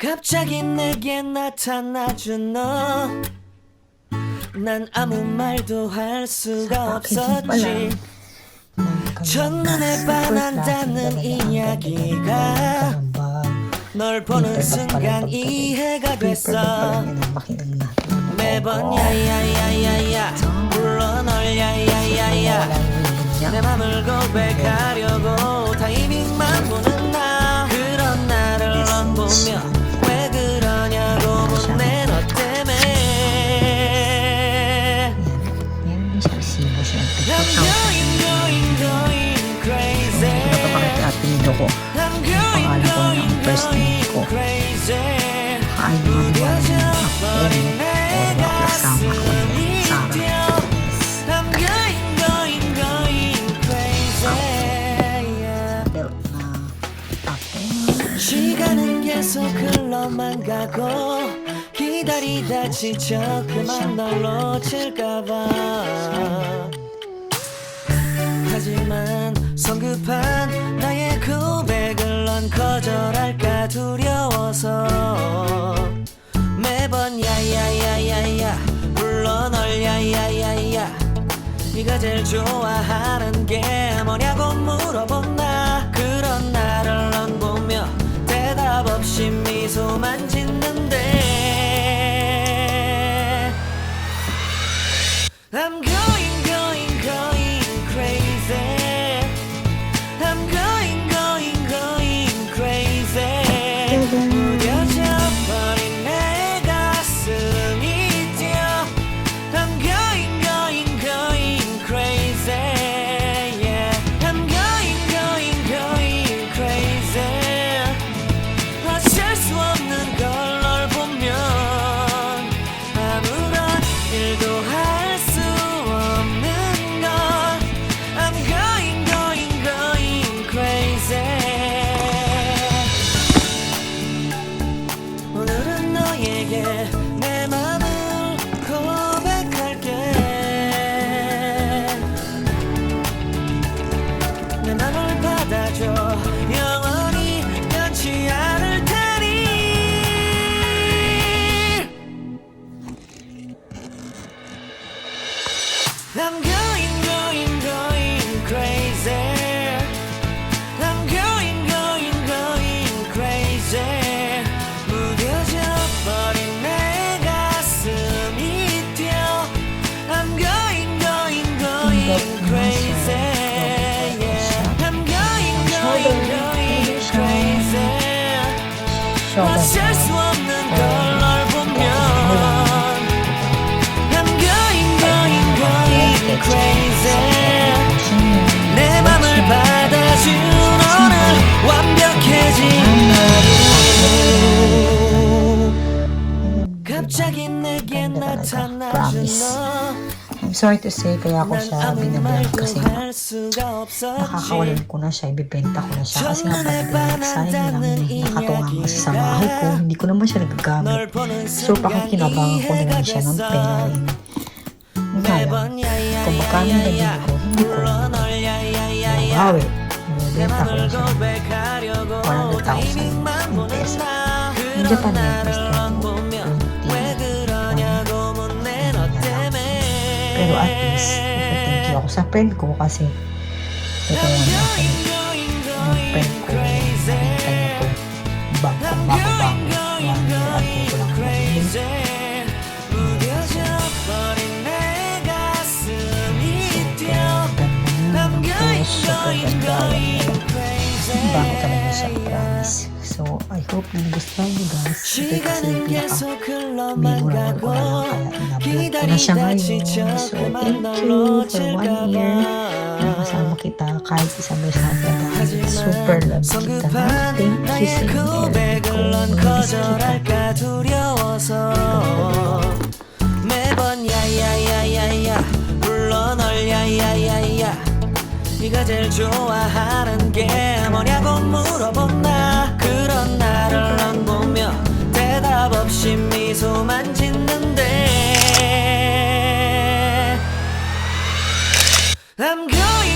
갑자기 내게 나타나준 너, 난 아무 말도 할 수가 없었지. 첫눈에 반한다는 이야기가 널 보는 순간 이해가 됐어. 매번 야야야야야 불러 널 야야야야 내 맘을 고백하려고 타이밍만 보는 나. 그런 나를 넌 보며 왜 그러냐고 묻네. 너 때문에 I'm going crazy. Ating luho. I'm Pangalan ko ng first name ko. crazy. Kain mo naman ng Ebene o kasama ko ng Sarah. I'm going crazy. Belt na ating. 시간은 계속 흘러만 가고 기다리다 지쳐 그만 널 놓칠까봐. 하지만 성급한 나의 고백을 넌 거절할까 두려워서 매번 야야야야야 불러 널 야야야야 네가 제일 좋아하는 게 뭐냐고 물어본 나. 그런 나를 넌 보며 대답 없이 미소만 짓는데 I'm going crazy. I'm going crazy. 무뎌져 버린 내 가슴이 뛰어. I'm going crazy. Yeah. I'm going crazy. 어쩔 수 없는 걸 널 보면 아무런 일도 할 수 없는 걸. I'm going crazy. 오늘은 너에게 내 맘을 고백할게. 내 맘을 받아줘. 영원히 변치 않을 테니. I'm going crazy. I'm going crazy. 무뎌져 버린 내 가슴이 뛰어. I'm going crazy. Yeah. I'm going crazy. 어쩔 수 없는 걸 널 보면 I'm going crazy. 내 맘을 받아준 오늘 완벽해진 하루. 갑자기 내게 나타나준 너, I'm sorry to say, kaya ako siya binablog kasi 할 수가 없었지. nakakawalan ko na siya, ibibenta ko na siya kasi nga pag sayang lang, nakatunga kasi sa bahay ko, hindi ko naman siya nagagamit. So pakikinabangan ko na lang siya ng pera rin. Nga lang, kung magkano na din ko, hindi ko naman mabawi. Nabenta ko na siya ng 100,000 peso. Yung Japan yen is 20. Pero at least, thank you ako sa friend ko kasi tutulungan niya ako ng friend ko. Nakita niya to bago-bago. 1 year at ko lang mabili. Super ganda. Bago talaga siya, promise. So, I hope nagustuhan niyo guys. Ito kasi pinaka-memorable ko na lang kaya in-upload ko na siya ngayon. So, thank you for 1 year. Nakasama kita kahit isang beses na tayo. Super love kita na. Thank you sa inyo. Miss kita. 매번 야야야야야 불러 널 야야야야 네가 제일 좋아하는 게 뭐냐고 물어본 나. 그런 나를 넌 보며 대답 없이 미소만 짓는데 I'm going